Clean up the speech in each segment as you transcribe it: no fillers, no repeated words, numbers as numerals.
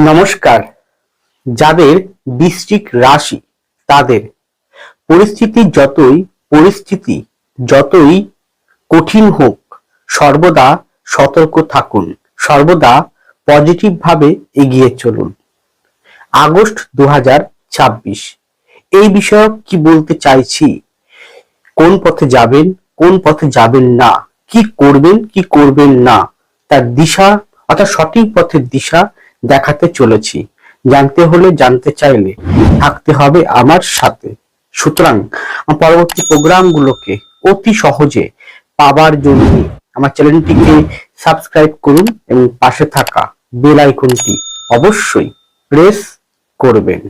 নমস্কার। যাদের বৃশ্চিক রাশি তাদের পরিস্থিতি যতই কঠিন হোক, সর্বদা সতর্ক থাকুন, সর্বদা পজিটিভ ভাবে এগিয়ে চলুন। আগস্ট 2026 এই বিষয়ে কি বলতে চাইছি, কোন পথে যাবেন, কোন পথে যাবেন না, কি করবেন কি করবেন না, তার দিশা অর্থাৎ সঠিক পথের দিশা দেখাতে চলেছি। জানতে হলে, জানতে চাইলে থাকতে হবে আমার সাথে। সুতরাং পরবর্তী প্রোগ্রামগুলোকে অতি সহজে পাবার জন্য আমার চ্যানেলটিকে সাবস্ক্রাইব করুন এবং পাশে থাকা বেল আইকনটি অবশ্যই প্রেস করবেন।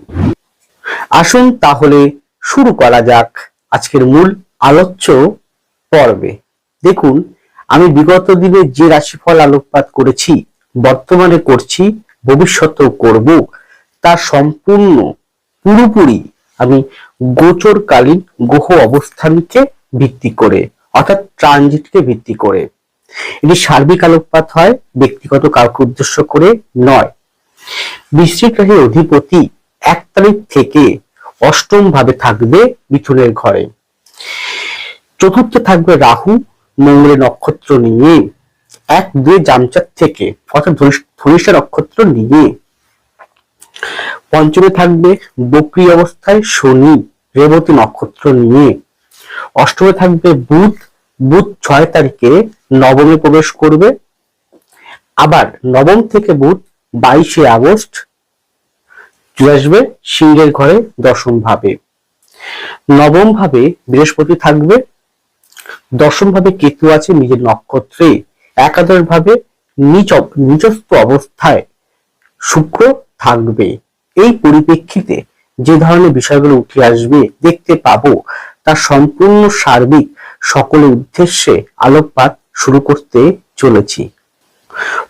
আসুন তাহলে শুরু করা যাক আজকের মূল আলোচ্য পর্বে। দেখুন, আমি বিগত দিনে যে রাশিফল আলোকপাত করেছি, বর্তমানে করছি, ভবিষ্যতেও করব, তার পুরোপুরি আমি গোচরকালীন গ্রহ অবস্থানকে ভিত্তি করে অর্থাৎ ট্রানজিটকে ভিত্তি করে। এটি সার্বিক আলোকপাত হয়, ব্যক্তিগত কাউকে উদ্দেশ্য করে নয়। বৃশ্চিক রাশির অধিপতি 1 তারিখ থেকে 8ম ভাবে থাকবে মিথুনের ঘরে। চতুর্থে থাকবে রাহু মঙ্গলের নক্ষত্র নিয়ে 1-2 জামচার থেকে অর্থাৎ ধনিষ্ঠা নক্ষত্র নিয়ে। পঞ্চমে থাকবে বক্রী অবস্থায় শনি রেবতী নক্ষত্র নিয়ে। অষ্টমে থাকবে বুধ 6 তারিখে নবমে প্রবেশ করবে। আবার নবম থেকে বুধ 22শে আগস্ট চলে আসবে সিংহের ঘরে 10ম ভাবে। নবম ভাবে বৃহস্পতি থাকবে, 10ম ভাবে কেতু আছে নিজের নক্ষত্রে, একাদশ ভাবে নিচস্থ অবস্থায় শুক্র থাকবে। এই পরিপ্রেক্ষিতে যে ধরনের বিষয়গুলো উঠে আসবে, দেখতে পাবো, তার সম্পূর্ণ সার্বিক সকলের উদ্দেশ্যে আলোকপাত শুরু করতে চলেছি।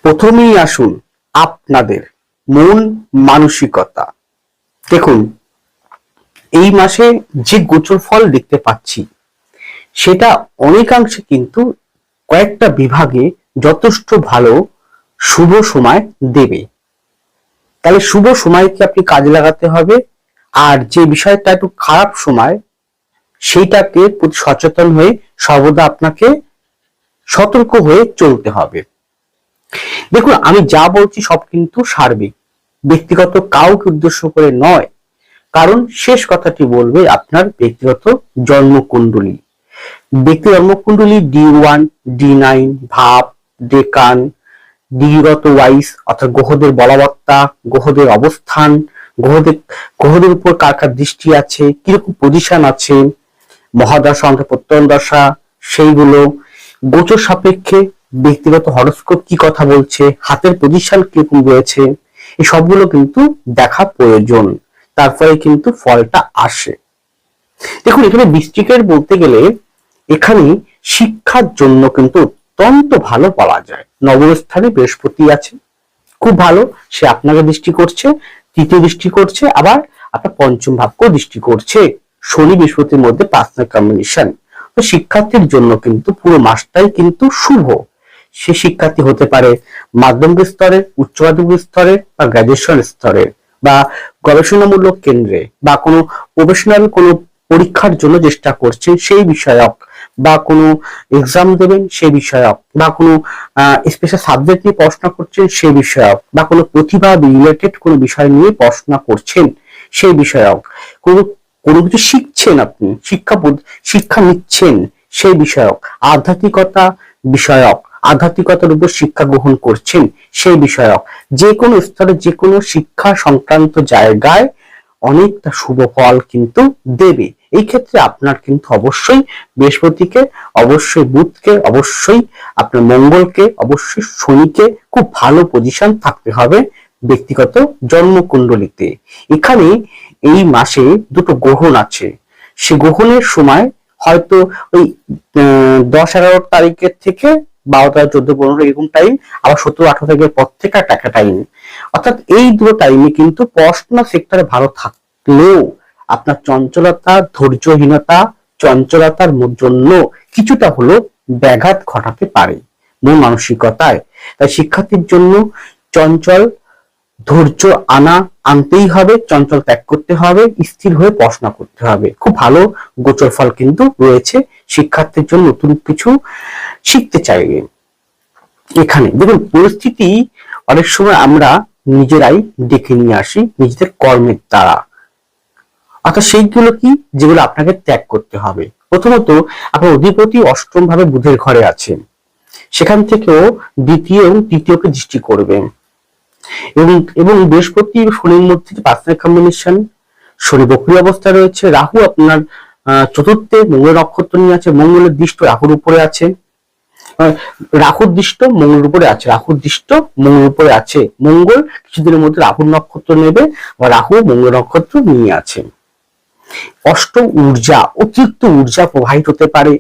প্রথমেই আসুন আপনাদের মন মানসিকতা। দেখুন, এই মাসে যে গোচর ফল দেখতে পাচ্ছি সেটা অনেকাংশে কিন্তু কয়েকটা বিভাগে যথেষ্ট ভালো শুভ সময় দেবে। তাহলে শুভ সময়কে আপনি কাজে লাগাতে হবে, আর যে বিষয়টা একটু খারাপ সময় সেইটাকে প্রতি সচেতন হয়ে সর্বদা আপনাকে সতর্ক হয়ে চলতে হবে। দেখুন, আমি যা বলছি সব কিন্তু সার্বিক, ব্যক্তিগত কাউকে উদ্দেশ্য করে নয়, কারণ শেষ কথাটি বলবে আপনার ব্যক্তিগত জন্মকুণ্ডলী। ব্যক্তি জন্মকুণ্ডলী D1 D9 ভাব ডেকান ডিগ্রিগত ওয়াইজ অর্থাৎ গ্রহদের বলবত্তা, গ্রহদের অবস্থান, গ্রহদের উপর কার কার দৃষ্টি আছে, কিরকম পজিশন আছে, মহাদশা অন্তঃপ্রত্যয়ন দশা, সেইগুলো গোচর সাপেক্ষে ব্যক্তিগত হরোস্কোপ কি কথা বলছে, হাতের পজিশন কিরকম রয়েছে, এই সবগুলো কিন্তু দেখা প্রয়োজন, তারপরে কিন্তু ফলটা আসে। দেখুন, এখানে বৃশ্চিকের বলতে গেলে এখানে শিক্ষার জন্য কিন্তু অত্যন্ত ভালো বলা যায়। নবম স্থানে বৃহস্পতি আছে, খুব ভালো, সে আপনাকে দৃষ্টি করছে, তৃতীয় দৃষ্টি করছে, আবার আপনার পঞ্চম ভাবকেও দৃষ্টি করছে। শনি বৃহস্পতির মধ্যে পার্সোনাল কম্বিনেশন, তো শিক্ষার্থীর জন্য কিন্তু পুরো মাসটাই কিন্তু শুভ। সে শিক্ষার্থী হতে পারে মাধ্যমিক স্তরে, উচ্চ মাধ্যমিক স্তরে বা গ্রাজুয়েশন স্তরে বা গবেষণামূলক কেন্দ্রে বা কোনো প্রফেশনাল কোনো পরীক্ষার জন্য চেষ্টা করছেন সেই বিষয়ক, বা কোনো এক্সাম দেবেন সেই বিষয়ক, বা কোনো স্পেশাল সাবজেক্ট নিয়ে পড়াশোনা করছেন সেই বিষয়ক, বা কোনো প্রতিভা রিলেটেড কোনো বিষয় নিয়ে পড়াশোনা করছেন সেই বিষয়ক, কোনো কোনো কিছু শিখছেন, আপনি শিক্ষা নিচ্ছেন সেই বিষয়ক, আধ্যাত্মিকতা বিষয়ক, আধ্যাত্মিকতার উপর শিক্ষা গ্রহণ করছেন সেই বিষয়ক, যে কোনো স্তরে যে কোনো শিক্ষা সংক্রান্ত জায়গায় অনেকটা শুভ ফল কিন্তু দেবে। এই ক্ষেত্রে আপনার কিন্তু অবশ্যই বৃহস্পতিকে, অবশ্যই বুধকে, অবশ্যই আপনার মঙ্গলকে, অবশ্যই শনিকে খুব ভালো পজিশন থাকতে হবে ব্যক্তিগত জন্মকুণ্ডলীতে। এখানে এই মাসে দুটো গ্রহণ আছে, সে গ্রহণের সময় হয়তো ওই 10-11 তারিখের থেকে 12-13-14-15 এরকম টাইম, আবার 17-18 তারিখের পর থেকে একটা টাইম, অর্থাৎ এই দুটো টাইমে কিন্তু পড়াশোনা সেক্টরে ভালো থাকলেও আপনার চঞ্চলতা, ধৈর্যহীনতা, চঞ্চলতার জন্য কিছুটা হলো ব্যাঘাত ঘটাতে পারে মন মানসিকতায়। তাই শিক্ষার্থীর জন্য চঞ্চল ধৈর্য আনতেই হবে, চঞ্চল ত্যাগ করতে হবে, স্থির হয়ে পড়াশোনা করতে হবে। খুব ভালো গোচর ফল কিন্তু রয়েছে শিক্ষার্থীর জন্য, নতুন কিছু শিখতে চাইবে। এখানে দেখুন, পরিস্থিতি অনেক সময় আমরা নিজেরাই ডেকে নিয়ে আসি নিজেদের কর্মের দ্বারা। অর্থাৎ সেইগুলো কি, যেগুলো আপনাকে ত্যাগ করতে হবে। প্রথমত, আপনার অধিপতি অষ্টম ভাবে বুধের ঘরে আছে, সেখান থেকেও দ্বিতীয় এবং তৃতীয়কে দৃষ্টি করবে। এবং বৃহস্পতি শনির মধ্যে যে পার্সোনাল কম্বিনেশন, শনি বক্রী অবস্থা রয়েছে, রাহু আপনার চতুর্থে মঙ্গল নক্ষত্র নিয়ে আছে, মঙ্গলের দৃষ্ট রাহুর উপরে আছে, রাহুর দৃষ্ট মঙ্গলের উপরে আছে, রাহুর দৃষ্ট মঙ্গলের উপরে আছে। মঙ্গল কিছুদিনের মধ্যে রাহুর নক্ষত্র নেবে, বা রাহু মঙ্গল নক্ষত্র নিয়ে আছে। অষ্টম ঊর্জা, অতিরিক্ত ঊর্জা প্রবাহিত হতে পারে,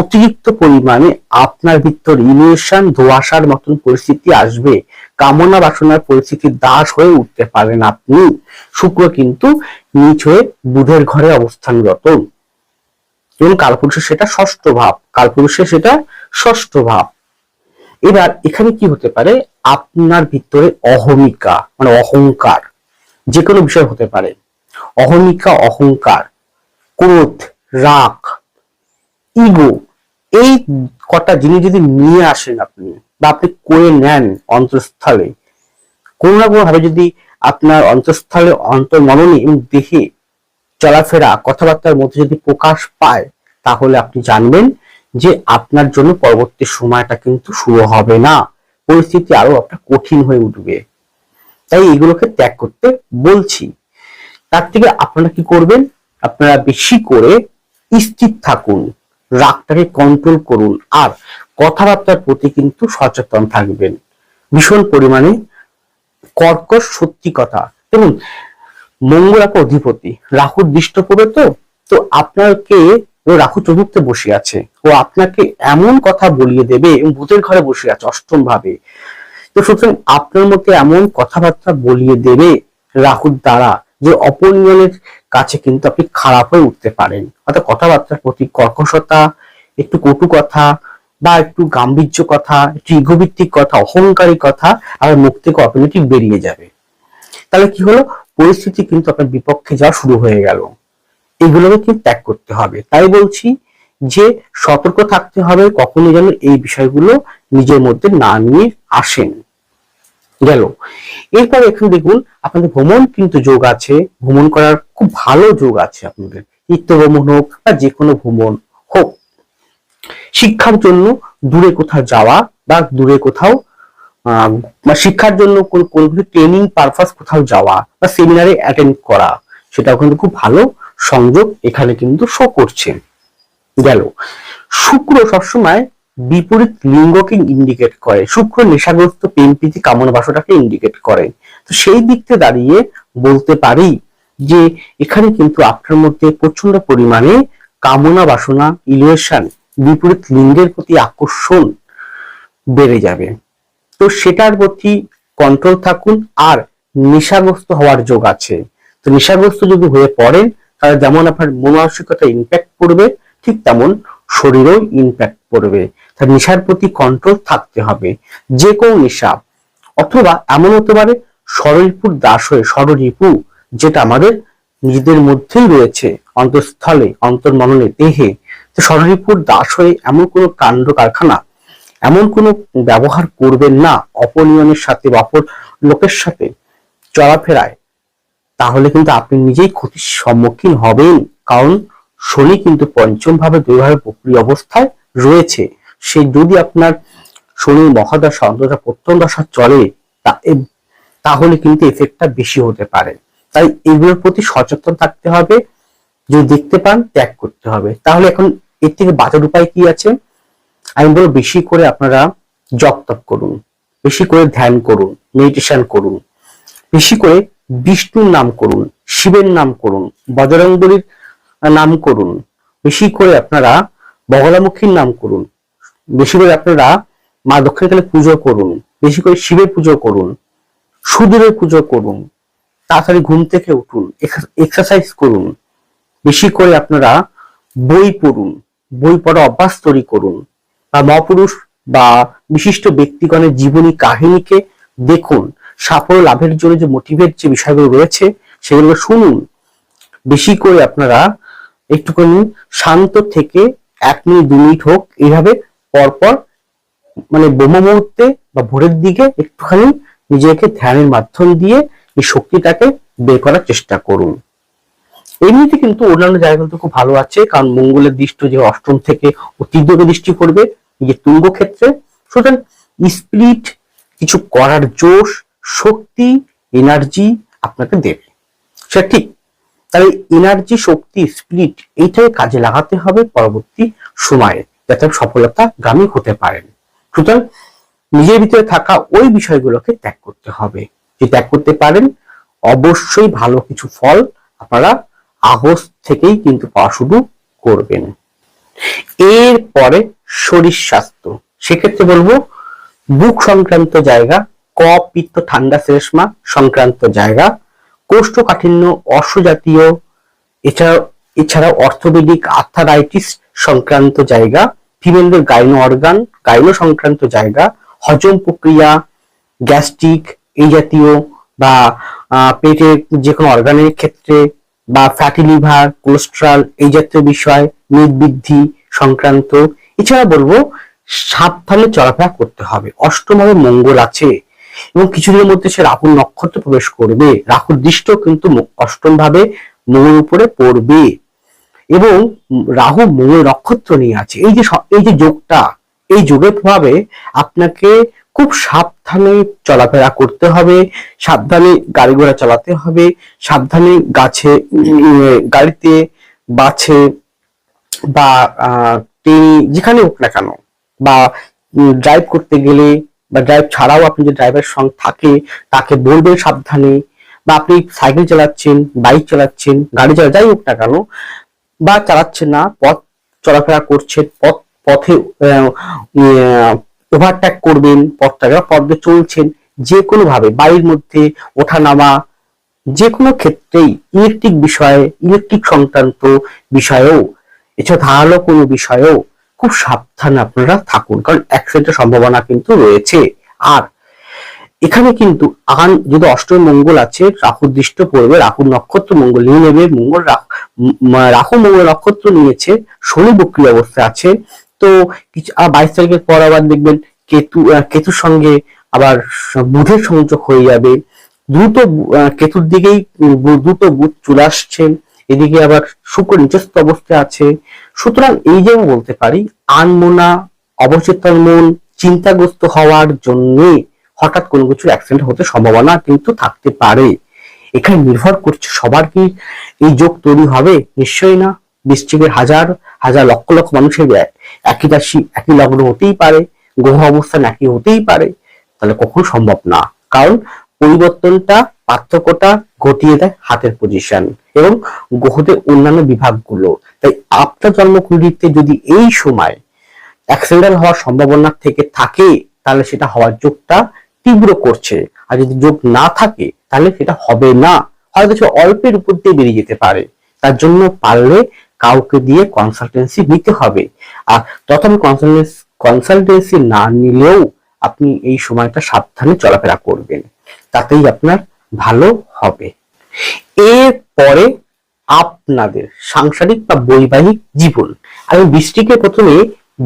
অতিরিক্ত পরিমাণে আপনার ভিতর ইলিউশন ধোঁয়াশার মতন পরিস্থিতি আসবে, কামনা বাসনার পরিস্থিতির দাস হয়ে উঠতে পারেন আপনি। শুক্র কিন্তু নিচ হয়ে বুধের ঘরে অবস্থানরত, এবং কালপুরুষের সেটা ষষ্ঠ ভাব, কালপুরুষের সেটা ষষ্ঠ ভাব। এবার এখানে কি হতে পারে, আপনার ভিতরে অহমিকা মানে অহংকার, যে কোনো বিষয় হতে পারে, অহমিকা, অহংকার, ক্রোধ, রাগ, ইগো, এই কটা জিনিস যদি নিয়ে আসেন আপনি, বা আপনি করে নেন অন্তঃস্থলে, কোনো না কোনো ভাবে যদি আপনার অন্তঃস্থলে, অন্তর্মননে এবং দেহে চলাফেরা, কথাবার্তার মধ্যে যদি প্রকাশ পায়, তাহলে আপনি জানবেন যে আপনার জন্য পরবর্তী সময়টা কিন্তু শুরু হবে না, পরিস্থিতি আরো আপনার কঠিন হয়ে উঠবে। তাই এগুলোকে ত্যাগ করতে বলছি। তার থেকে আপনারা কি করবেন, আপনারা বেশি করে স্থির থাকুন, রাগটাকে কন্ট্রোল করুন, আর কথাবার্তার প্রতি কিন্তু সচেতন থাকবেন ভীষণ পরিমাণে। কর্কশ সত্যি কথা, দেখুন মঙ্গল আপনার অধিপতি, রাহুর দৃষ্ট পড়বে, তো আপনাকে, রাহু চতুর্থে বসে আছে, ও আপনাকে এমন কথা বলিয়ে দেবে, এবং বুধের ঘরে বসে আছে অষ্টম ভাবে, তো সুতরাং আপনার মধ্যে এমন কথাবার্তা বলিয়ে দেবে রাহুর দ্বারা, যে অপরজনের কাছে কিন্তু আপনি খারাপ হয়ে উঠতে পারেন। অর্থাৎ কথাবার্তার প্রতি কর্কশতা, একটু কটু কথা, বা একটু গাম্ভীর্য কথা, একটু ইগোভিত্তিক কথা, অহংকারী কথা আর মুখ থেকে অটোমেটিক বেরিয়ে যাবে। তাহলে কি হলো, পরিস্থিতি কিন্তু আপনার বিপক্ষে যাওয়া শুরু হয়ে গেল। এগুলোকে কিন্তু ত্যাগ করতে হবে। তাই বলছি যে সতর্ক থাকতে হবে, কখনো যেন এই বিষয়গুলো নিজের মধ্যে না নিয়ে আসেন। গেল। এরপর এখানে দেখুন, আপনাদের ভ্রমণ কিন্তু যোগ আছে, ভ্রমণ করার খুব ভালো যোগ আছে আপনাদের, তীর্থ ভ্রমণ হোক বা যে কোনো ভ্রমণ হোক, শিক্ষার জন্য দূরে কোথাও যাওয়া, বা দূরে কোথাও শিক্ষার জন্য কোন ট্রেনিং পারপাস কোথাও যাওয়া, বা সেমিনারে অ্যাটেন্ড করা, সেটাও কিন্তু খুব ভালো সংযোগ এখানে কিন্তু শো করছে। গেল। শুক্র সবসময় বিপরীত লিঙ্গকে ইন্ডিকেট করে, শুক্র নেশাগ্রস্ত প্রেম প্রীতি কামনা বাসনাটাকে ইন্ডিকেট করে। তো সেই দিক থেকে দাঁড়িয়ে বলতে পারি যে এখানে কিন্তু আপনার মধ্যে প্রচন্ড পরিমাণে কামনা বাসনা, ইলিউশন, বিপরীত লিঙ্গের প্রতি আকর্ষণ বেড়ে যাবে। তো সেটার প্রতি কন্ট্রোল থাকুন, আর নেশাগ্রস্ত হওয়ার যোগ আছে। তো নেশাগ্রস্ত যদি হয়ে পড়েন, তাহলে যেমন আপনার মানসিকতা ইম্প্যাক্ট পড়বে, ঠিক তেমন শরীরেও ইম্প্যাক্ট পড়বে। তাই নেশার প্রতি কন্ট্রোল থাকতে হবে, যে কোনো নেশা। অথবা এমন হতে পারে ষড়রিপুর দাস হয়ে, ষড়রিপু যেটা আমাদের নিজেদের মধ্যেই রয়েছে, অন্তঃস্থলে, অন্তর্মননে, দেহে, তো ষড়রিপুর দাস হয়ে এমন কোনো কাণ্ড কারখানা, এমন কোনো ব্যবহার করবেন না অপনিয়মের সাথে বা অপর লোকের সাথে চলাফেরায়, তাহলে কিন্তু আপনি নিজেই ক্ষতির সম্মুখীন হবেন। কারণ শনি কিন্তু পঞ্চম ভাবে দুইভাবে বক্রী অবস্থায় রয়েছে। সে যদি আপনার শনির মহাদশা, অন্তর্দশা, প্রত্যন্ত দশা চলে, তাহলে কিন্তু এফেক্টটা বেশি হতে পারে। তাই এগুলোর প্রতি সচেতন থাকতে হবে, যদি দেখতে পান ত্যাগ করতে হবে। তাহলে এখন এর থেকে বাঁচার উপায় কি আছে, আমি বলবো বেশি করে আপনারা জপ তপ করুন, বেশি করে ধ্যান করুন, মেডিটেশন করুন, বেশি করে বিষ্ণুর নাম করুন, শিবের নাম করুন, বজরংবলীর নাম করুন, বেশি করে আপনারা বগলামুখীর নাম করুন, বেশি করে আপনারা মা দক্ষিণকালী পুজো করুন, বেশি করে শিবের পুজো করুন, সুদূরের পুজো করুন, তাড়াতাড়ি ঘুম থেকে উঠুন, এক্সারসাইজ করুন, বেশি করে আপনারা বই পড়ুন, বই পড়া অভ্যাস তৈরি করুন, বা মহাপুরুষ বা বিশিষ্ট ব্যক্তিগণের জীবনী কাহিনীকে দেখুন, সাফল্য লাভের জন্য যে মোটিভেট যে বিষয়গুলো রয়েছে সেগুলো শুনুন। বেশি করে আপনারা একটুখানি শান্ত থেকে 1 মিনিট 2 মিনিট হোক এইভাবে পরপর মানে ব্রহ্ম মুহূর্তে বা ভোরের দিকে একটুখানি নিজেকে ধ্যানের মাধ্যম দিয়ে এই শক্তিটাকে বের করার চেষ্টা করুন। এমনিতে কিন্তু অন্যান্য জায়গাগুলো খুব ভালো আছে, কারণ মঙ্গলের দৃষ্টি যে অষ্টম থেকে তীব্র দৃষ্টি পড়বে যে তুঙ্গ ক্ষেত্রে। সুতরাং স্পিরিট কিছু করার জোশ, শক্তি, এনার্জি আপনাকে দেবে, সেটা ঠিক। তাই এনার্জি, শক্তি, স্পিরিট এইটাকে কাজে লাগাতে হবে পরবর্তী সময়ে, যাতে সফলতা গামী হতে পারেন। সুতরাং নিজের ভিতরে থাকা ওই বিষয়গুলোকে ত্যাগ করতে হবে। যদি ত্যাগ করতে পারেন অবশ্যই ভালো কিছু ফল আপনারা আগস্ট থেকেই কিন্তু পাওয়া শুরু করবেন। এরপরে শরীর স্বাস্থ্য, সেক্ষেত্রে বলবো বুক সংক্রান্ত জায়গা, কফ পিত্ত ঠান্ডা শ্লেষ্মা সংক্রান্ত জায়গা, কোষ্ঠকাঠিন্য, অশ্ব জাতীয়, এছাড়াও অর্থোপেডিক আর্থারাইটিস সংক্রান্ত জায়গা, ফিমেলদের গাইনো অর্গান, গাইনো সংক্রান্ত জায়গা, হজম প্রক্রিয়া, গ্যাস্ট্রিক এই জাতীয় বা পেটের যে কোনো অর্গানের ক্ষেত্রে, বা ফ্যাটি লিভার, কোলেস্ট্রল এই জাতীয় বিষয়, মেদ বৃদ্ধি সংক্রান্ত। এছাড়া বলবো সাবধানে চলাফেরা করতে হবে। অষ্টমভাবে মঙ্গল আছে এবং কিছুদিনের মধ্যে সে রাহু নক্ষত্র প্রবেশ করবে। রাহুর দৃষ্টি কিন্তু অষ্টম ভাবে মঙ্গল উপরে পড়বে এবং রাহু মঙ্গল নক্ষত্র নিয়ে আছে। এই যে যোগটা, এই যোগের প্রভাবে আপনাকে খুব সাবধানে চলাফেরা করতে হবে, সাবধানে গাড়ি ঘোড়া চালাতে হবে, সাবধানে গাড়িতে, বাসে বা ট্রেনে যেখানে হোক না কেন, বা ড্রাইভ করতে গেলে বা ড্রাইভ ছাড়াও আপনি যে ড্রাইভারের সঙ্গে থাকে তাকে বলবেন সাবধানে, বা আপনি সাইকেল চালাচ্ছেন, বাইক চালাচ্ছেন, গাড়ি যাই হোক না কেন, বা চালাচ্ছেন না, পথ চলাফেরা করছেন, পথে ওভারটেক করবেন, পথ দিয়ে চলছেন, যে কোনো ভাবে বাড়ির মধ্যে ওঠা নামা, যে কোনো ক্ষেত্রেই ইলেকট্রিক সংক্রান্ত বিষয়েও, এছাড়া ধারালো কোনো বিষয়েও খুব সাবধানে আপনারা থাকুন, কারণ অ্যাক্সিডেন্টের সম্ভাবনা কিন্তু রয়েছে। আর এখানে কিন্তু যদি অষ্টমী মঙ্গল আছে, রাহুর দৃষ্টি পড়বে, রাহুর নক্ষত্র মঙ্গল নিয়ে নেবে, রাহু মঙ্গল নক্ষত্র নিয়েছে, শনি বক্রী অবস্থায় আছে। তো 22 তারিখের পর আবার দেখবেন কেতুর সঙ্গে আবার বুধের সংযোগ হয়ে যাবে। কেতুর দিকেই দ্রুত বুধ চলে আসছেন, এদিকে আবার শুক্র নিচস্থ অবস্থায় আছে। সুতরাং এই যে আমি বলতে পারি আনমনা, অবচেতন মন, চিন্তাগ্রস্ত হওয়ার জন্য হঠাৎ কোনো কিছু অ্যাক্সিডেন্ট হতে সম্ভাবনা কিন্তু থাকতে পারে। এখানে নির্ভর করছে সবার কি এই যোগ তৈরি হবে? নিশ্চয়ই না। বৃশ্চিকের হাজার হাজার লক্ষ লক্ষ মানুষের একই রাশি, একই লগ্ন হতেই পারে, গ্রহ অবস্থান একই হতেই পারে, তাহলে কখনো সম্ভব না। কারণ পরিবর্তনটা, পার্থক্যটা ঘটিয়ে দেয় হাতের পজিশন এবং গ্রহদের অন্যান্য বিভাগগুলো। তাই আপনার জন্মকুণ্ডলিতে যদি এই সময় অ্যাক্সিডেন্ট হওয়ার সম্ভাবনা থেকে থাকে, তাহলে সেটা হওয়ার যোগটা তীব্র করছে। আর যদি যোগ না থাকে তাহলে সেটা হবে না, হয়তো সে অল্পের উপর দিয়ে বেরিয়ে যেতে পারে। তার জন্য পারলে কাউকে দিয়ে কনসালটেন্সি নিতে হবে। আর তখন কনসালটেন্সি না নিলেও আপনি এই সময়টা সাবধানে চলাফেরা করবেন, তাতেই আপনার ভালো হবে। এরপরে আপনাদের সাংসারিক বা বৈবাহিক জীবন। আমি বৃশ্চিকের প্রথমে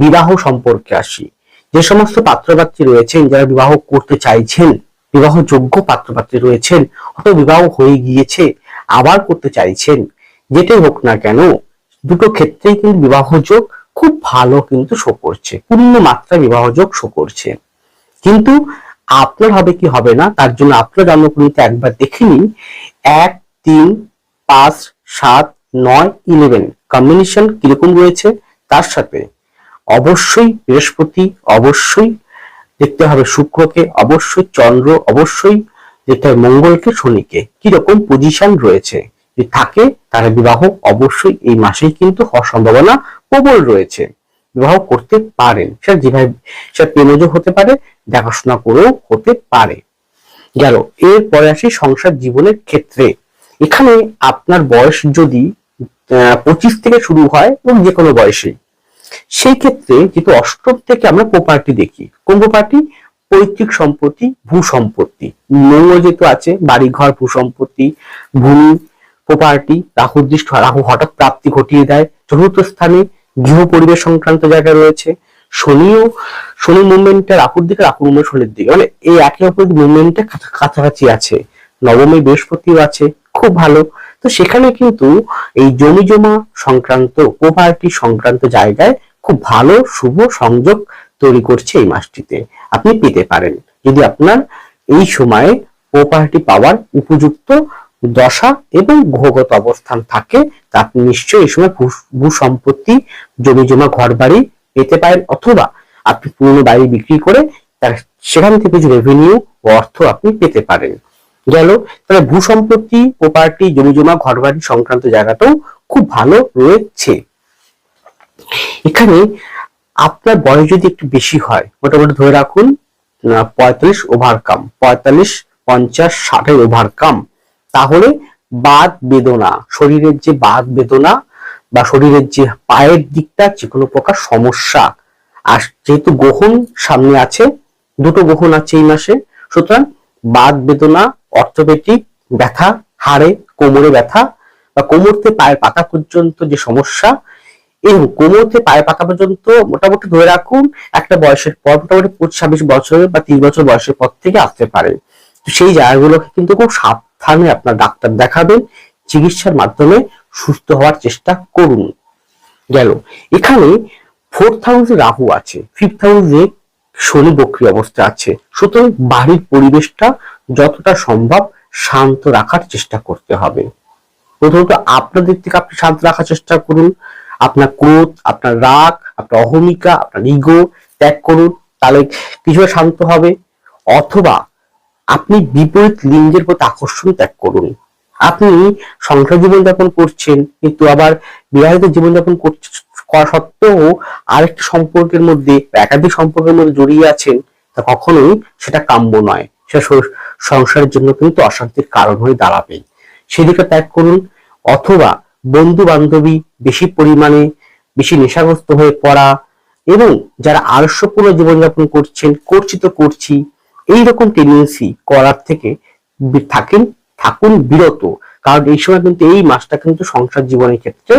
বিবাহ সম্পর্কে আসি। যে সমস্ত পাত্রপাত্রী রয়েছেন যারা বিবাহ করতে চাইছেন, বিবাহযোগ্য পাত্রপাত্রী রয়েছেন, অথবা বিবাহ হয়ে গিয়েছে আবার করতে চাইছেন, যেটাই হোক না কেন দুটো ক্ষেত্রেই কিন্তু বিবাহযোগ খুব ভালো কিন্তু শো করছে, পূর্ণ মাত্রায় বিবাহযোগ শো করছে। কিন্তু আপনার হবে কি হবে না তার জন্য আপনার জন্মকুণ্ডলিতে একবার দেখে নিন 1, 3, 5, 7, 9, 11 কম্বিনেশন কিরকম রয়েছে। তার সাথে অবশ্যই বৃহস্পতি, অবশ্যই দেখতে হবে শুক্রকে, অবশ্যই চন্দ্র, অবশ্যই দেখতে হবে মঙ্গলকে, শনিকে কিরকম পজিশন রয়েছে। যদি থাকে তাহলে বিবাহ অবশ্যই এই মাসেই কিন্তু হওয়ার সম্ভাবনা প্রবল রয়েছে। বিবাহ করতে পারেন, সেটা যেভাবে, সেটা প্রেমজ হতে পারে, দেখাশোনা করেও হতে পারে। গেল। এরপরে আসি সংসার জীবনের ক্ষেত্রে। এখানে আপনার বয়স যদি 25 থেকে শুরু হয় এবং যে কোনো বয়সে, সেই ক্ষেত্রে যেহেতু অষ্টম থেকে আমরা প্রপার্টি দেখি, কোন প্রপার্টি? পৈতৃক সম্পত্তি, ভূ সম্পত্তি। মঙ্গল যেহেতু আছে, বাড়ি ঘর, ভূ সম্পত্তি, ভূমি, প্রপার্টি, রাহুর দৃষ্টি, রাহু হঠাৎ প্রাপ্তি ঘটিয়ে দেয়। চতুর্থ স্থানে গৃহ পরিবেশ সংক্রান্ত জায়গা রয়েছে। শনি মুভমেন্টটা রাহুর দিকে, রাহু মুভমেন্ট শনির দিকে, মানে এই একে অপরের মুভমেন্টে কাছাকাছি আছে। নবমে বৃহস্পতিও আছে, খুব ভালো। তো সেখানে কিন্তু এই জমি জমা সংক্রান্ত, প্রপার্টি সংক্রান্ত জায়গায় খুব ভালো শুভ সংযোগ তৈরি করছে এই মাসটিতে। আপনি পেতে পারেন যদি আপনার এই সময়ে প্রপার্টি পাওয়ার উপযুক্ত দশা এবং গ্রহগত অবস্থান থাকে, তা আপনি নিশ্চয়ই এই সময় ভূ সম্পত্তি, জমি জমা, ঘর বাড়ি পেতে পারেন, অথবা আপনি পুরনো বাড়ি বিক্রি করে সেখান থেকে কিছু রেভিনিউ ও অর্থ আপনি পেতে পারেন। গেল। তাহলে ভূ সম্পত্তি, প্রপার্টি, জমি জমা, ঘর বাড়ি সংক্রান্ত জায়গাটাও খুব ভালো রয়েছে। এখানে আপনার বয়স যদি একটু বেশি হয়, মোটামুটি ধরে রাখুন 45 ওভারকাম, 45, 50, 60 ওভারকাম, তাহলে বাত বেদনা, শরীরের যে বাত বেদনা বা শরীরের যে পায়ের দিকটা যে কোনো প্রকার সমস্যা, আর যেহেতু গ্রহণ সামনে আছে, দুটো গ্রহণ আছে এই মাসে, সুতরাং বাত বেদনা, অর্থোপেডিক ব্যথা, হাড়ে কোমরে ব্যথা বা কোমর থেকে পায়ের পাতা পর্যন্ত যে সমস্যা, এই কোমর থেকে পায়ের পাতা পর্যন্ত মোটামুটি ধরে রাখুন একটা বয়সের পর, মোটামুটি 25-26 বছরের বা 30 বছর বয়সের পর থেকে আসতে পারে। তো সেই জায়গাগুলোকে কিন্তু খুব সাবধানে আপনার ডাক্তার দেখাবেন, চিকিৎসার মাধ্যমে সুস্থ হওয়ার চেষ্টা করুন। গেল। এখানে 4th হাউসে রাহু আছে, 5th হাউসে শনি বক্রী অবস্থা আছে, সুতরাং বাড়ির পরিবেশটা যতটা সম্ভব শান্ত রাখার চেষ্টা করতে হবে। প্রথমত আপনার দিক থেকে আপনি শান্ত রাখার চেষ্টা করুন। আপনার ক্রোধ, আপনার রাগ, আপনার অহমিকা, আপনার ইগো ত্যাগ করুন, তাহলে কিছুটা শান্ত হবে। অথবা আপনি বিপরীত লিঙ্গের প্রতি আকর্ষণ ত্যাগ করুন। আপনি সংসার জীবনযাপন করছেন, কিন্তু আবার বিবাহিত জীবনযাপন করা সত্ত্বেও আরেকটি সম্পর্কের মধ্যে, একাধিক সম্পর্কের মধ্যে জড়িয়ে আছেন, তা কখনোই সেটা কাম্য নয়। সেটা সংসারের জন্য কিন্তু অশান্তির কারণ হয়ে দাঁড়াবে, সেদিকে ত্যাগ করুন। অথবা বন্ধু বান্ধবী বেশি পরিমাণে, বেশি নেশাগ্রস্ত হয়ে পড়া, এবং যারা আলস্যপূর্ণ জীবনযাপন করছি এইরকম টেন্ডেন্সি করার থেকে থাকুন বিরত। কারণ এই সময় কিন্তু, এই মাসটা কিন্তু সংসার জীবনের ক্ষেত্রে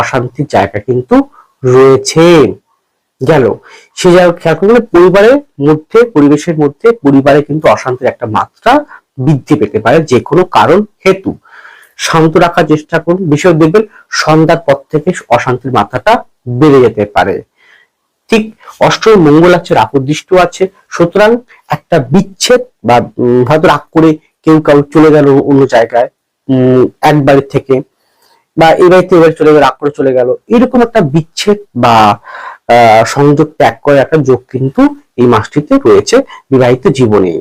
অশান্তির জায়গা কিন্তু রয়েছে। গেল। সে জায়গা খেয়াল করলে পরিবারের মধ্যে, পরিবেশের মধ্যে, পরিবারে কিন্তু অশান্তির একটা মাত্রা বৃদ্ধি পেতে পারে যে কোনো কারণ হেতু। শান্ত রাখার চেষ্টা করুন। বিষয় দেখবেন সন্ধ্যার পর থেকে অশান্তির মাত্রাটা বেড়ে যেতে পারে। ঠিক অষ্টমে মঙ্গল আছে, রাহুর দৃষ্টি আছে, সুতরাং একটা বিচ্ছেদ বা হয়তো রাগ করে কেউ চলে গেল অন্য জায়গায়, এক বাড়ি থেকে, বা এই বাড়িতে এবার চলে গেল, রাগ করে চলে গেল, এরকম একটা বিচ্ছেদ বা সংযোগ ত্যাগ করার একটা যোগ কিন্তু এই মাসটিতে রয়েছে বিবাহিত জীবনে।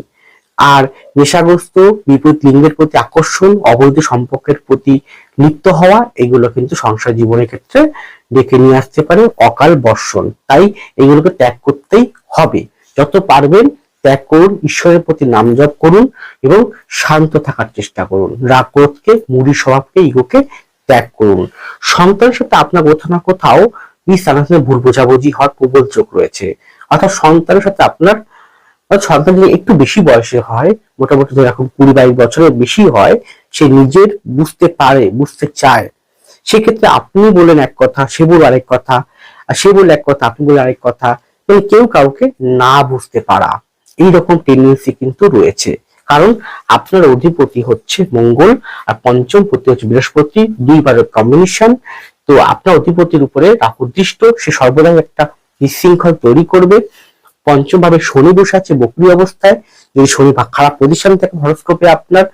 আর নেশাগ্রস্ত, বিপরীত লিঙ্গের প্রতি আকর্ষণ, অবৈধ সম্পর্কের প্রতি লিপ্ত হওয়া, এগুলো কিন্তু সংসার জীবনের ক্ষেত্রে ডেকে নিয়ে আসতে পারে অকাল বর্ষণ। তাই এগুলোকে ত্যাগ করতেই হবে। যত পারবেন ত্যাগ করুন, ঈশ্বরের প্রতি নাম জপ করুন এবং শান্ত থাকার চেষ্টা করুন। রাগ ক্রোধকে, মূঢ় স্বভাবকে, ইগোকে ত্যাগ করুন। সন্তানের সাথে আপনার কোথাও না কোথাও ভুল বোঝাবুঝি হওয়ার প্রবল যোগ রয়েছে। অর্থাৎ সন্তানের সাথে আপনার, সন্তান যদি একটু বেশি বয়সে হয়, মোটামুটি ধরে এখন 20-22 বছরের বেশি হয়, সে নিজের বুঝতে পারে, বুঝতে চায়, সেক্ষেত্রে আপনি বলেন এক কথা, সে বলে আরেক কথা, আর সে বলে এক কথা, আপনি বলে আরেক কথা, মানে কেউ কাউকে না বুঝতে পারা, এইরকম টেন্ডেন্সি কিন্তু রয়েছে। কারণ আপনার অধিপতি হচ্ছে মঙ্গল আর পঞ্চম পতি হচ্ছে বৃহস্পতি, দুই বারের কম্বিনেশন। তো আপনার অধিপতির উপরে রাহু দৃষ্ট, সে সর্বদাই একটা বিশৃঙ্খল তৈরি করবে। পঞ্চম ভাবে শনি বসে আছে বক্রী অবস্থায়। যদি শনি খারাপ পজিশন থাকে হরোস্কোপে, আপনার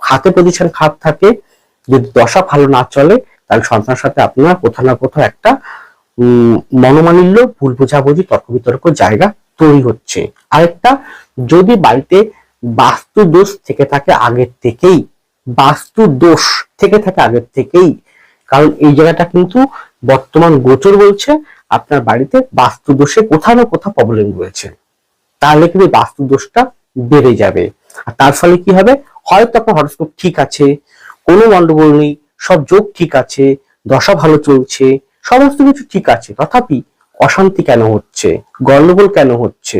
হাতে পজিশন খারাপ থাকে, যদি দশা ভালো না চলে, তাহলে সন্তানের সাথে আপনার কোথাও না কোথাও একটা মনোমালিন্য, ভুল বোঝাবুঝি, তর্ক বিতর্ক জায়গা তৈরি হচ্ছে। আরেকটা, যদি বাড়িতে বাস্তু দোষ থেকে থাকে আগের থেকেই, বাস্তু দোষ থেকে থাকে আগের থেকেই, কারণ এই জায়গাটা কিন্তু বর্তমান গোচর বলছে আপনার বাড়িতে বাস্তু দোষে কোথাও না কোথাও প্রবলেম রয়েছে, তাহলে কিন্তু বাস্তু দোষটা বেড়ে যাবে। আর তার ফলে কি হবে, হয়তো আপনার হরোস্কোপ ঠিক আছে, কোনো গন্ডগোল নেই, সব যোগ ঠিক আছে, দশা ভালো চলছে, সমস্ত কিছু ঠিক আছে, তথাপি অশান্তি কেন হচ্ছে, গন্ডগোল কেন হচ্ছে,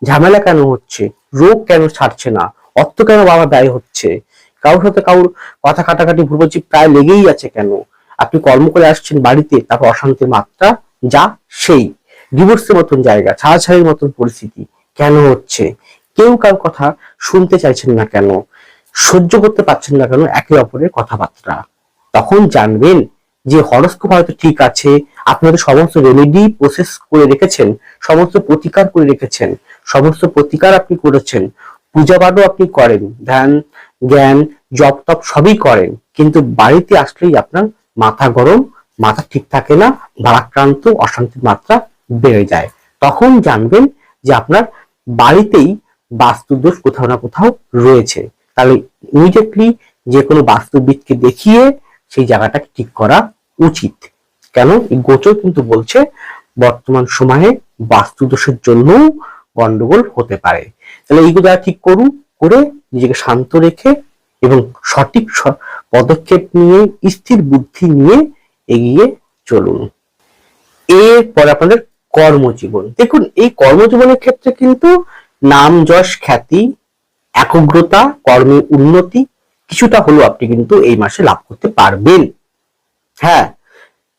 ঝামেলা কেন হচ্ছে, রোগ কেন ছাড়ছে না, অর্থ কেন বাবা ব্যয় হচ্ছে, কারোর সাথে কারোর কথা কাটাকাটি ভুলবোঝি প্রায় লেগেই আছে কেন, আপনি কর্ম করে আসছেন বাড়িতে, তারপর অশান্তির মাত্রা যা সেই, ডিভোর্সের মতন জায়গা, ছাড়াছাড়ির মতন পরিস্থিতি কেন হচ্ছে, কেউ কারোর কথা শুনতে চাইছেন না কেন, সহ্য করতে পারছেন না কেন একে অপরের কথাবার্তা, তখন জানবেন যে হরস্কোপ হয়তো ঠিক আছে, আপনি হয়তো সমস্ত রেমেডি প্রসেস করে রেখেছেন, সমস্ত প্রতিকার করে রেখেছেন, সমস্ত প্রতিকার আপনি করেছেন, পূজা পাঠও আপনি করেন, ধ্যান জ্ঞান জপ তপ সবই করেন, কিন্তু বাড়িতে আসলেই আপনার মাথা গরম, মাথা ঠিক থাকে না, ভারাক্রান্ত, অশান্তির মাত্রা বেড়ে যায়, তখন জানবেন যে আপনার বাড়িতেই বাস্তুদোষ কোথাও না কোথাও রয়েছে। তাহলে ইমিডিয়েটলি যে কোনো বাস্তুবিদকে দেখিয়ে সেই জায়গাটাকে ঠিক করা উচিত। কেন, এই গোচর কিন্তু বলছে বর্তমান সময়ে বাস্তুদোষের জন্য গন্ডগোল হতে পারে। তাহলে এইগুলো ঠিক করুন, করে নিজেকে শান্ত রেখে এবং সঠিক পদক্ষেপ নিয়ে স্থির বুদ্ধি নিয়ে এগিয়ে চলুন। এরপর আপনাদের কর্মজীবন, দেখুন এই কর্মজীবনের ক্ষেত্রে কিন্তু নাম যশ খ্যাতি একাগ্রতা কর্মে উন্নতি কিছুটা হলেও আপনি কিন্তু এই মাসে লাভ করতে পারবেন। হ্যাঁ,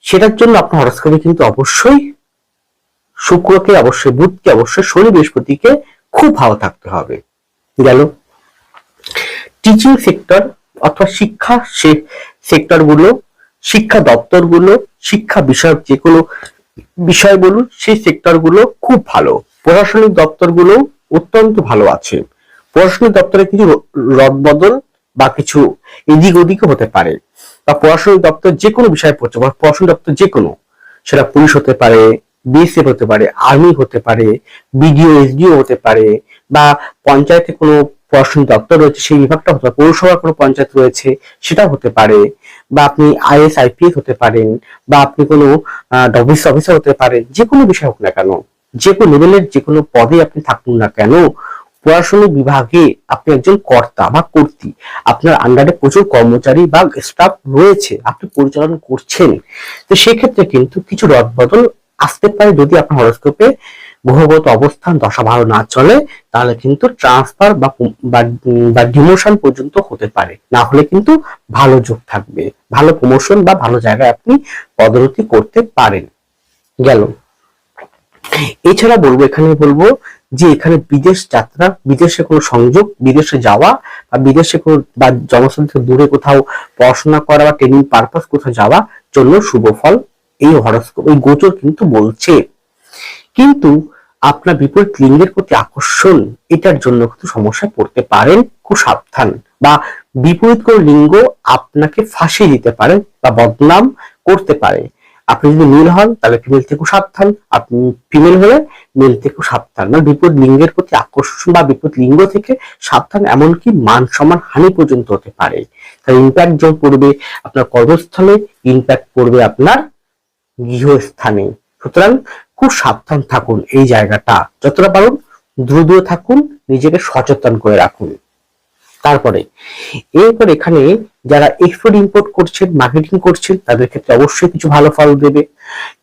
সেটার জন্য আপনার হরস্কোপে কিন্তু অবশ্যই শুক্রকে, অবশ্যই বুধকে, অবশ্যই শনি বৃহস্পতিকে খুব ভালো থাকতে হবে। গেল টিচিং সেক্টর অথবা শিক্ষা সেক্টর গুলো, শিক্ষা দপ্তর গুলো, শিক্ষা বিষয়ক যে কোনো বিষয় বলুন, সেই সেক্টর গুলো খুব ভালো, প্রশাসনিক দপ্তর গুলো অত্যন্ত ভালো আছে। প্রশাসনিক দপ্তরে কিছু রদবদল বা কিছু এদিক ওদিকে হতে পারে, বা প্রশাসনিক দপ্তর যে কোনো বিষয় পড়ছে, বা প্রশাসনিক দপ্তর যে কোনো, সেটা পুলিশ হতে পারে, বিএসএফ হতে পারে, আর্মি হতে পারে, বিডিও এসডিও হতে পারে, বা পঞ্চায়েতে কোনো প্রশাসনিক দপ্তর রয়েছে সেই বিভাগটা হতে পারে, পৌরসভার কোনো পঞ্চায়েত রয়েছে সেটা হতে পারে, বা আপনি আইএস আইপিএস হতে পারেন, বা আপনি কোনো অফিস অফিসার হতে পারেন, যে কোনো বিষয় হোক না কেন, যে কোনো লেভেলের যে কোনো পদে আপনি থাকুন না কেন, প্রশাসনিক বিভাগে আপনি একজন কর্তা বা কর্ত্রী, আপনার আন্ডারে প্রচুর কর্মচারী বা স্টাফ রয়েছে, আপনি পরিচালনা করছেন, তো সেক্ষেত্রে কিন্তু কিছু রদবদল আসতে পারে যদি আপনার হরস্কোপে গ্রহগত অবস্থান দশা ভালো না চলে, তাহলে কিন্তু ট্রান্সফার বা ডিমোশন পর্যন্ত হতে পারে, না হলে কিন্তু ভালো যোগ থাকবে, ভালো প্রমোশন বা ভালো জায়গায় আপনি পদোন্নতি করতে পারেন। গেল এছাড়া এখানে বলবো যে এখানে বিদেশ যাত্রা, বিদেশে কোনো সংযোগ, বিদেশে যাওয়া বা বিদেশে কোনো বা জনসন থেকে দূরে কোথাও পড়াশোনা করা বা ট্রেনিং পারপাস কোথাও যাওয়ার জন্য শুভ ফল এই হরস্কোপ, এই গোচর কিন্তু বলছে। কিন্তু আপনার বিপরীত লিঙ্গের প্রতি আকর্ষণ, এটার জন্য কিন্তু সমস্যায় পড়তে পারেন, খুব সাবধান, বা বিপরীত কোন লিঙ্গ আপনাকে ফাঁসিয়ে দিতে পারে বা বদনাম করতে পারে। আপনি যদি মেল হন তাহলে ফিমেল থেকেও সাবধান, আপনি ফিমেল হলে মেল থেকেও সাবধান, মানে বিপরীত লিঙ্গের প্রতি আকর্ষণ বা বিপরীত লিঙ্গ থেকে সাবধান, এমনকি মান সম্মান হানি পর্যন্ত হতে পারে। তাই ইম্প্যাক্ট যখন পড়বে আপনার কর্মস্থলে, ইম্প্যাক্ট পড়বে আপনার গৃহস্থানে, সুতরাং খুব সাবধান থাকুন, এই জায়গাটা যতটা পারুন দ্রুত থাকুন, নিজেকে সচেতন করে রাখুন। তারপরে এরপর এখানে যারা এক্সপোর্ট ইম্পোর্ট করছেন, মার্কেটিং করছেন, তাদের ক্ষেত্রে অবশ্যই কিছু ভালো ফল দেবে।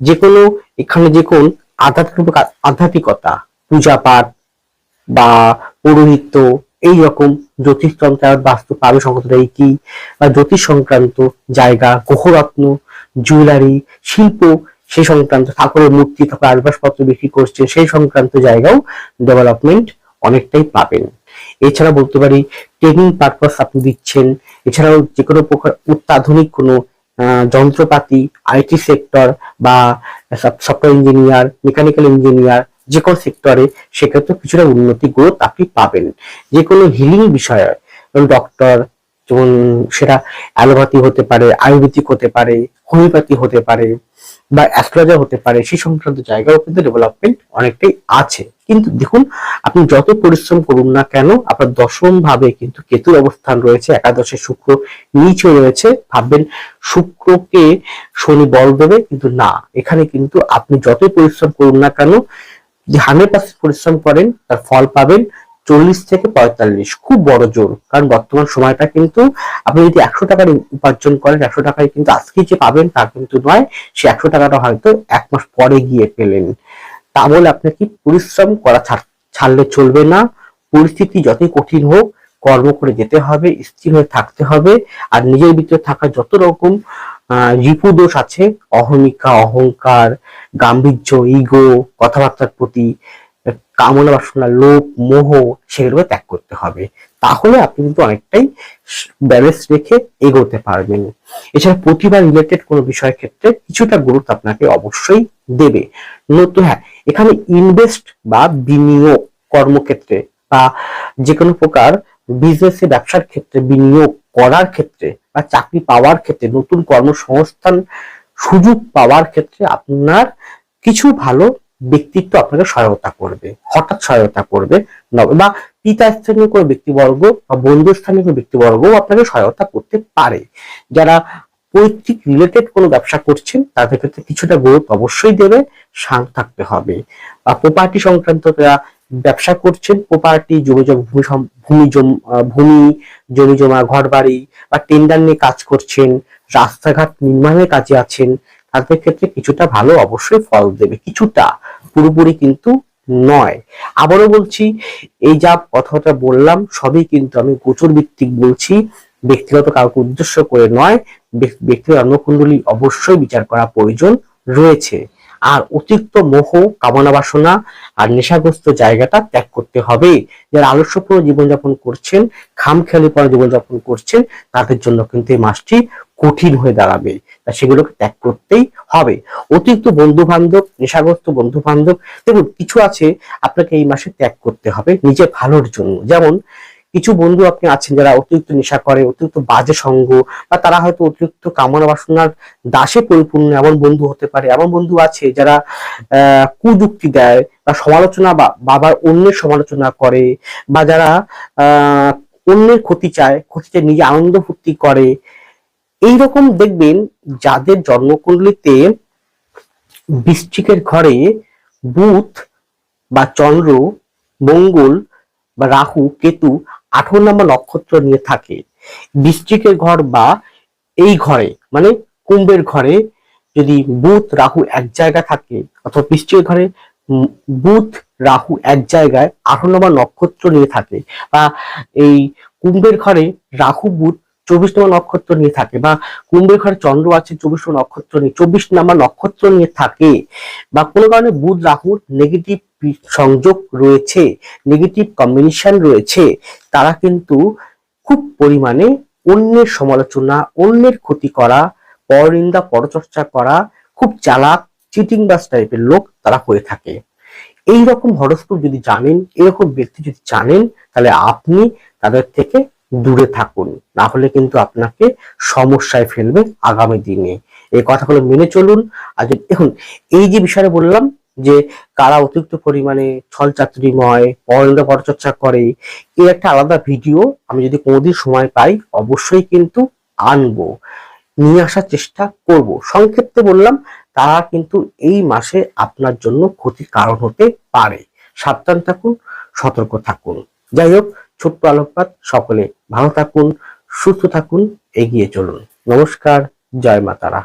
যে কোনো এখানে যে কোন আধ্যাত্মিকতা, পূজা পাঠ বা পৌরোহিত্য, এইরকম জ্যোতিষতন্ত্র, বাস্তু পাবে সংক্রান্ত কি বা জ্যোতিষ সংক্রান্ত জায়গা, গ্রহরত্ন, জুয়েলারি, শিল্প, সেই সংক্রান্ত ঠাকুরের মূর্তি, ঠাকুর আসবাবপত্র বিক্রি করছে, সেই সংক্রান্ত জায়গাও ডেভেলপমেন্ট অনেকটাই পাবেন। এছাড়া বলতে পারি ট্রেনিং পারপাস আপনি দিচ্ছেন, এছাড়াও যে কোনো প্রকার অত্যাধুনিক কোনো যন্ত্রপাতি, আইটি সেক্টর বা সফটওয়্যার ইঞ্জিনিয়ার, মেকানিক্যাল ইঞ্জিনিয়ার, যে কোনো সেক্টরে সেক্ষেত্রে কিছুটা উন্নতি গ্রোথ আপনি পাবেন। যে কোনো হিলিং বিষয়ে, ডক্টর, যেমন সেটা অ্যালোপ্যাথি হতে পারে, আয়ুর্বেদিক হতে পারে, হোমিওপ্যাথি হতে পারে বা অ্যাস্ট্রোলজার হতে পারে, সেই সংক্রান্ত জায়গাও কিন্তু ডেভেলপমেন্ট অনেকটাই আছে। কিন্তু দেখুন আপনি যত পরিশ্রম করুন না কেন, আপনার দশম ভাবে কিন্তু কেতুর অবস্থান রয়েছে, একাদশে শুক্র নিচে রয়েছে, ভাববেন শুক্রকে শনি বল দেবে, কিন্তু না, এখানে কিন্তু আপনি যতই পরিশ্রম করুন না কেন, যে 100% পরিশ্রম করেন তার ফল পাবেন 40 থেকে 45, খুব বড় জোর। কারণ বর্তমান সময়টা কিন্তু আপনি যদি 100 টাকার উপার্জন করেন, 100 টাকায় কিন্তু আজকে যে পাবেন তা কিন্তু নয়, সে 100 টাকাটা হয়তো 1 মাস পরে গিয়ে পেলেন। তা বলে আপনাকে পরিশ্রম করা ছাড়লে চলবে না। পরিস্থিতি যতই কঠিন হোক কর্ম করে যেতে হবে, স্থির হয়ে থাকতে হবে। আর নিজের ভিতরে থাকা যত রকম রিপু দোষ আছে, অহমিকা, অহংকার, গাম্ভীর্য, ইগো, কথাবার্তার প্রতি কামনা বাসনা, লোভ, মোহ, সেগুলোকে ত্যাগ করতে হবে। তাহলে আপনি কিন্তু অনেকটাই ব্যালেন্স রেখে এগোতে পারবেন। এছাড়া প্রতিভা রিলেটেড কোনো বিষয়ের ক্ষেত্রে কিছুটা গুরুত্ব আপনাকে অবশ্যই দেবে। নতুন হ্যাঁ, এখানে ইনভেস্ট বা বিনিয়োগ কর্মক্ষেত্রে বা যে কোনো প্রকার বিজনেসে, ব্যবসার ক্ষেত্রে বিনিয়োগ করার ক্ষেত্রে বা চাকরি পাওয়ার ক্ষেত্রে, নতুন কর্মসংস্থান সুযোগ পাওয়ার ক্ষেত্রে আপনার কিছু ভালো ব্যক্তিত্ব আপনাকে সহায়তা করবে, হঠাৎ সহায়তা করবে, বা পিতা স্থানীয় কোনো ব্যক্তিবর্গ বা বন্ধু স্থানীয় কোনো ব্যক্তিবর্গ আপনাকে সহায়তা করতে পারে। যারা পৈতৃক রিলেটেড কোনো ব্যবসা করছেন তাদের ক্ষেত্রে কিছুটা গুরুত্ব অবশ্যই দেবে, শান্ত থাকতে হবে। বা প্রপার্টি সংক্রান্ত যারা ব্যবসা করছেন, প্রপার্টি, ভূমি জমি জমা, ঘর বাড়ি বা টেন্ডার নিয়ে কাজ করছেন, রাস্তাঘাট নির্মাণের কাজে আছেন, তাদের ক্ষেত্রে কিছুটা ভালো অবশ্যই ফল দেবে, কিছুটা, পুরোপুরি কিন্তু নয়। আবারও বলছি, এই যা কথাটা বললাম সবই কিন্তু আমি গোচর ভিত্তিক বলছি, ব্যক্তিগত কাউকে উদ্দেশ্য করে নয়। ব্যক্তিগত জন্মকুণ্ডলী অবশ্যই বিচার করা প্রয়োজন রয়েছে। আর অতিরিক্ত মোহ, কামনা বাসনা আর নেশাগ্রস্ত জায়গাটা ত্যাগ করতে হবে। যারা আলস্যপূর্ণ জীবনযাপন করছেন, খামখেয়ালিপনা জীবনযাপন করছেন, তাদের জন্য কিন্তু এই মাসটি কঠিন হয়ে দাঁড়াবে। তা সেগুলোকে ত্যাগ করতেই হবে। অতিরিক্ত বন্ধু বান্ধব, নেশাগ্রস্ত বন্ধু বান্ধব, দেখুন কিছু আছে আপনাকে এই মাসে ত্যাগ করতে হবে নিজের ভালোর জন্য। যেমন কিছু বন্ধু আপনি আছেন যারা অতিরিক্ত নেশা করে, অতিরিক্ত বাজে সঙ্গ, বা তারা হয়তো অতিরিক্ত কামনা বাসনার দাসে পরিপূর্ণ, এমন বন্ধু হতে পারে। এমন বন্ধু আছে যারা কুযুক্তি দেয় বা সমালোচনা বা বাবার অন্যের সমালোচনা করে, বা যারা অন্যের ক্ষতি চায়, ক্ষতিতে নিজে আনন্দ ফুর্তি করে। এইরকম দেখবেন যাদের জন্মকুণ্ডলিতে বৃশ্চিকের ঘরে বুধ বা চন্দ্র, মঙ্গল বা রাহু, কেতু 18 নম্বর নক্ষত্র নিয়ে থাকে, বৃশ্চিকের ঘর বা এই ঘরে মানে কুম্ভের ঘরে যদি বুধ রাহু এক জায়গায় থাকে, অথবা বৃশ্চিকের ঘরে বুধ রাহু এক জায়গায় 18 নম্বর নক্ষত্র নিয়ে থাকে, বা এই কুম্ভের ঘরে রাহু বুধ 24 নম্বর নক্ষত্র নিয়ে থাকে, বা কুম্ভের ঘরে চন্দ্র আছে 24 নম্বর নক্ষত্র নিয়ে থাকে, বা কোনো কারণে বুধ রাহুর নেগেটিভ সংযোগ রয়েছে, নেগেটিভ কম্বিনেশন রয়েছে, তারা কিন্তু খুব পরিমাণে অন্যের সমালোচনা, অন্যের ক্ষতি করা, পরনিন্দা, পরচর্চা করা, খুব চালাক, চিটিংবাজ টাইপের লোক তারা হয়ে থাকে। এইরকম হরস্কোপ যদি জানেন, এরকম ব্যক্তি যদি জানেন, তাহলে আপনি তাদের থেকে দূরে থাকুন, না হলে কিন্তু আপনাকে সমস্যায় ফেলবে আগামী দিনে। এই কথাগুলো মেনে চলুন। আর দেখুন, এই যে বিষয়ে বললাম যে কারা অতিরিক্ত পরিমাণে ছলচাতুরিময়, পরনিন্দা পরচর্চা করে, এর একটা আলাদা ভিডিও আমি যদি কোনোদিন সময় পাই অবশ্যই কিন্তু আনবো, নিয়ে আসার চেষ্টা করব। সংক্ষেপে বললাম, তারা কিন্তু এই মাসে আপনার জন্য ক্ষতির কারণ হতে পারে। সাবধান থাকুন, সতর্ক থাকুন। যাই হোক, ছোট্ট আলোকপাত, সকলে ভালো থাকুন, সুস্থ থাকুন, এগিয়ে চলুন। নমস্কার, জয় মা তারা।